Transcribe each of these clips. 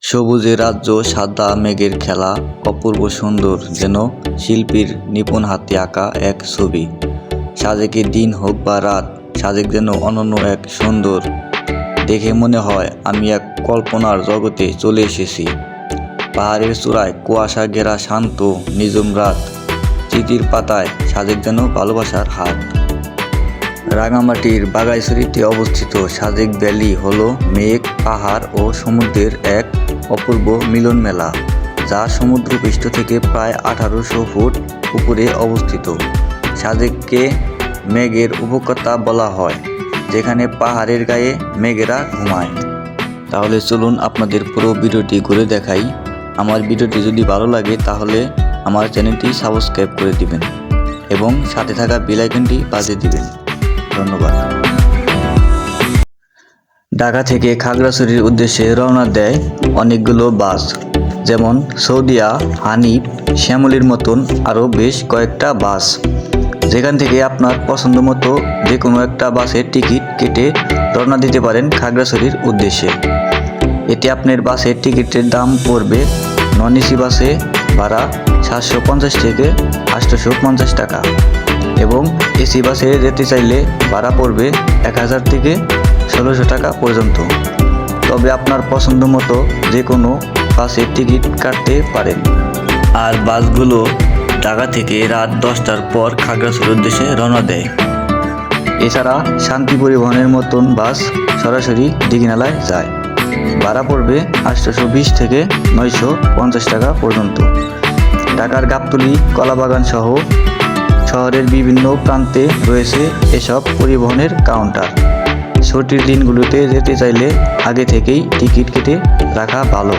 সবুজে রাজ্য, সাদা মেঘের খেলা, অপূর্ব সুন্দর, যেন শিল্পীর নিপুণ হাতে আঁকা এক ছবি। সাজেকে দিন হোক বা রাত, সাজেক যেন অনন্য এক সুন্দর। দেখে মনে হয় আমি এক কল্পনার জগতে চলে এসেছি। পাহাড়ের চূড়ায় কুয়াশা ঘেরা শান্ত নিঝুম রাত, চিঠির পাতায় সাজেক যেন ভালোবাসার হাত। রাঙামাটির বাঘাইছড়িতে অবস্থিত সাজেক ভ্যালি হলো মেঘ, পাহাড় ও সমুদ্রের এক অপূর্ব মিলন মেলা, যা সমুদ্রপৃষ্ঠ থেকে প্রায় 1800 ফুট উপরে অবস্থিত। সাজেককে মেঘের উপত্যকা বলা হয়, যেখানে পাহাড়ের গায়ে মেঘেরা ঘুমায়। তাহলে চলুন আপনাদের পুরো ভিডিওটি ঘুরে দেখাই। আমার ভিডিওটি যদি ভালো লাগে তাহলে আমার চ্যানেলটি সাবস্ক্রাইব করে দিবেন এবং সাথে থাকা বেল আইকনটি বাজিয়ে দিবেন। ধন্যবাদ। ঢাকা থেকে খাগড়াছড়ির উদ্দেশ্যে রওনা দেয় অনেকগুলো বাস, যেমন সৌদিয়া, হানিফ, শ্যামলীর মতন আরও বেশ কয়েকটা বাস। যেখান থেকে আপনার পছন্দ মতো যে কোনো একটা বাসের টিকিট কেটে রওনা দিতে পারেন খাগড়াছড়ির উদ্দেশ্যে। এতে আপনার বাসের টিকিটের দাম পড়বে নন এসি বাসে ভাড়া 750 থেকে 850 টাকা এবং এসি বাসে যেতে চাইলে ভাড়া পড়বে 1000 থেকে 1600 টাকা পর্যন্ত। তবে আপনার পছন্দ মতো যে কোনো বাসের টিকিট কাটতে পারেন। আর বাসগুলো ঢাকা থেকে রাত 10টার পর খাগড়াছড়ির উদ্দেশ্যে রওনা দেয়। এছাড়া শান্তি পরিবহনের মতন বাস সরাসরি দীঘিনালায় যায়। ভাড়া পড়বে 820 থেকে 950 টাকা পর্যন্ত। ঢাকার গাবতলী, কলাবাগান সহ শহরের বিভিন্ন প্রান্তে রয়েছে এসব পরিবহনের কাউন্টার। ছুটির দিনগুলোতে যেতে চাইলে আগে থেকেই টিকিট কেটে রাখা ভালো,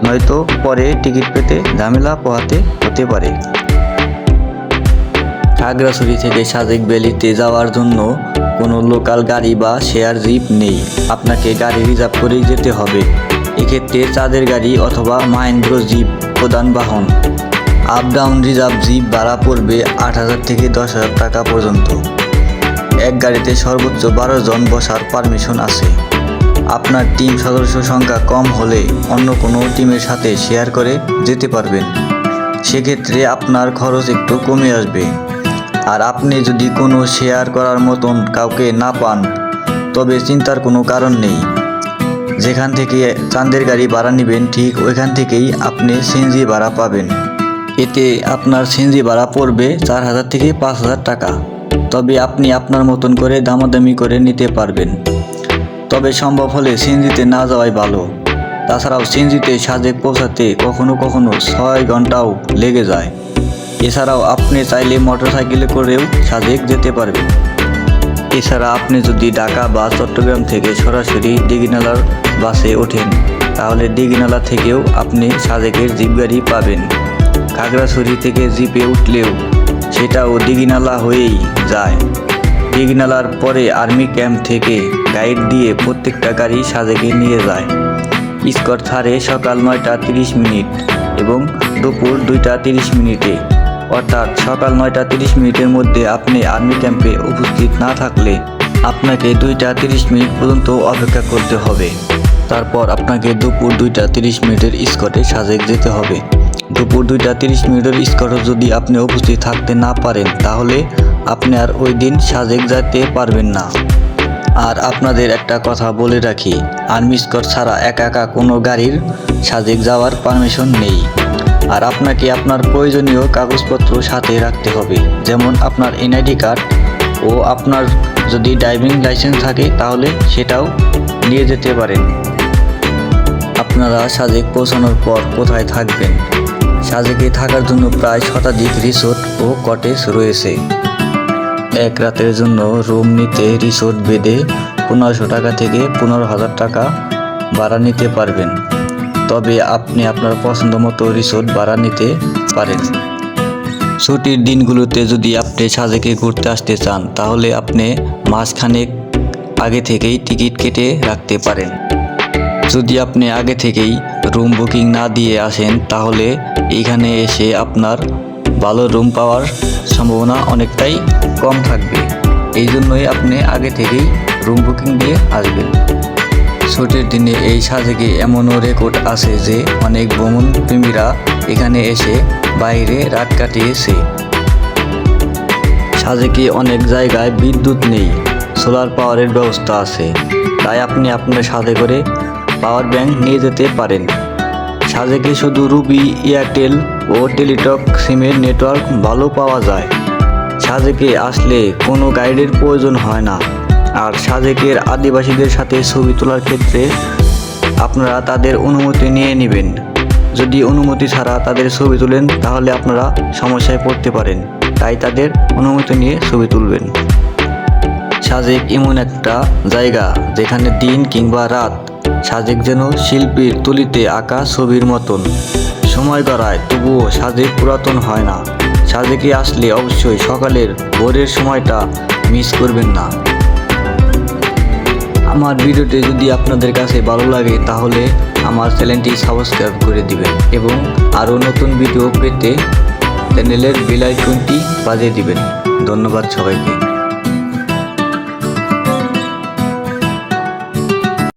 নয়তো পরে টিকিট পেতে ঝামেলা পোহাতে হতে পারে। খাগড়াছড়ি থেকে সাজেক ভ্যালিতে যাওয়ার জন্য কোনো লোকাল গাড়ি বা শেয়ার জিপ নেই, আপনাকে গাড়ি রিজার্ভ করেই যেতে হবে। এক্ষেত্রে চাঁদের গাড়ি অথবা মাহেন্দ্র জিপ প্রধান বাহন। আপ ডাউন রিজার্ভ জিপ ভাড়া পড়বে 8000 থেকে 10,000 টাকা পর্যন্ত। এক গাড়িতে সর্বোচ্চ 12 জন বসার পারমিশন আছে। আপনার টিম সদস্য সংখ্যা কম হলে অন্য কোনো টিমের সাথে শেয়ার করে যেতে পারবেন, সেক্ষেত্রে আপনার খরচ একটু কমে আসবে। আর আপনি যদি কোনো শেয়ার করার মতন কাউকে না পান, তবে চিন্তার কোনো কারণ নেই। যেখান থেকে চাঁদের গাড়ি ভাড়া নেবেন ঠিক ওইখান থেকেই আপনি সিএনজি ভাড়া পাবেন। এতে আপনার সিএনজি ভাড়া পড়বে 4000 থেকে 5000 টাকা। তবে আপনি আপনার মতন করে দামাদামি করে নিতে পারবেন। তবে সম্ভব হলে সিএনজিতে না যাওয়াই ভালো। তাছাড়াও সিএনজিতে সাজেক পৌঁছাতে কখনো কখনো 6 ঘন্টাও লেগে যায়। এছাড়াও আপনি চাইলে মোটরসাইকেলে করেও সাজেক যেতে পারবেন। এছাড়া আপনি যদি ঢাকা বা চট্টগ্রাম থেকে সরাসরি দীঘিনালার বাসে ওঠেন, তাহলে দীঘিনালা থেকেও আপনি সাজেকের জিপ গাড়ি পাবেন। খাগড়াছড়ি থেকে জিপে উঠলেও সেটাও দীঘিনালা হয়েই যায়। দীঘিনালার পরে আর্মি ক্যাম্প থেকে গাইড দিয়ে প্রত্যেকটা গাড়ি সাজেকে নিয়ে যায়। স্কট ছাড়ে সকাল 9টা 30 মিনিট এবং দুপুর 2টা 30 মিনিটে। অর্থাৎ সকাল 9টা 30 মিনিটের মধ্যে আপনি আর্মি ক্যাম্পে উপস্থিত না থাকলে আপনাকে 2টা 30 মিনিট পর্যন্ত অপেক্ষা করতে হবে। তারপর আপনাকে দুপুর 2টা 30 মিনিটের স্কটে সাজেক যেতে হবে। দুপুর 2টা 30 মিনিটের স্কটে যদি আপনি উপস্থিত থাকতে না পারেন, তাহলে আপনি আর ওই দিন সাজেক যেতে পারবেন না। আর আপনাদের একটা কথা বলে রাখি, আর্মি স্কট ছাড়া একা একা কোনো গাড়ির সাজেক যাওয়ার পারমিশন নেই। আর আপনাকে আপনার প্রয়োজনীয় কাগজপত্র সাথে রাখতে হবে, যেমন আপনার এনআইডি কার্ড ও আপনার যদি ড্রাইভিং লাইসেন্স থাকে তাহলে সেটাও নিয়ে যেতে পারেন। আপনারা সাজেক পৌঁছানোর পর কোথায় থাকবেন? সাজেকে থাকার জন্য প্রায় শতাধিক রিসোর্ট ও কটেজ রয়েছে। এক রাতের জন্য রুম নিতে রিসোর্ট বেডে 1500 টাকা থেকে 15,000 টাকা ভাড়া নিতে পারবেন। তবে আপনি আপনার পছন্দ মতো রিসোর্ট ভাড়া নিতে পারেন। ছুটির দিনগুলোতে যদি আপনি সাজেকে ঘুরতে আসতে চান, তাহলে আপনি মাসখানেক আগে থেকেই টিকিট কেটে রাখতে পারেন। যদি আপনি আগে থেকেই রুম বুকিং না দিয়ে আসেন, তাহলে এইখানে এসে আপনার ভালো রুম পাওয়ার সম্ভাবনা অনেকটাই কম থাকবে। এই জন্যই আপনি আগে থেকেই রুম বুকিং দিয়ে আসবেন। ছুটির দিনে এই সাজেকে এমনও রেকর্ড আছে যে অনেক ভ্রমণ প্রেমীরা এখানে এসে বাইরে রাত কাটিয়েছে। সাজেকে অনেক জায়গায় বিদ্যুৎ নেই, সোলার পাওয়ারের ব্যবস্থা আছে, তাই আপনি আপনার সাথে করে পাওয়ার ব্যাংক নিয়ে যেতে পারেন। সাজেকে শুধু রুবি, এয়ারটেল ও টেলিটক সিমের নেটওয়ার্ক ভালো পাওয়া যায়। সাজেকে আসলে কোনো গাইডের প্রয়োজন হয় না। আর সাজেকের আদিবাসীদের সাথে ছবি তোলার ক্ষেত্রে আপনারা তাদের অনুমতি নিয়ে নেবেন। যদি অনুমতি ছাড়া তাদের ছবি তোলেন তাহলে আপনারা সমস্যায় পড়তে পারেন, তাই তাদের অনুমতি নিয়ে ছবি তুলবেন। সাজেক এমন একটা জায়গা যেখানে দিন কিংবা রাত সাজেক যেন শিল্পীর তুলিতে আঁকা ছবির মতন সময় গড়ায়, তবুও সাজেক পুরাতন হয় না। সাজেকে আসলে অবশ্যই সকালের ভোরের সময়টা মিস করবেন না। আমার ভিডিওটি যদি আপনাদের কাছে ভালো লাগে তাহলে আমার চ্যানেলটি সাবস্ক্রাইব করে দিবেন এবং আরও নতুন ভিডিও পেতে চ্যানেলের বেল আইকনটি বাজিয়ে দিবেন। ধন্যবাদ সবাইকে।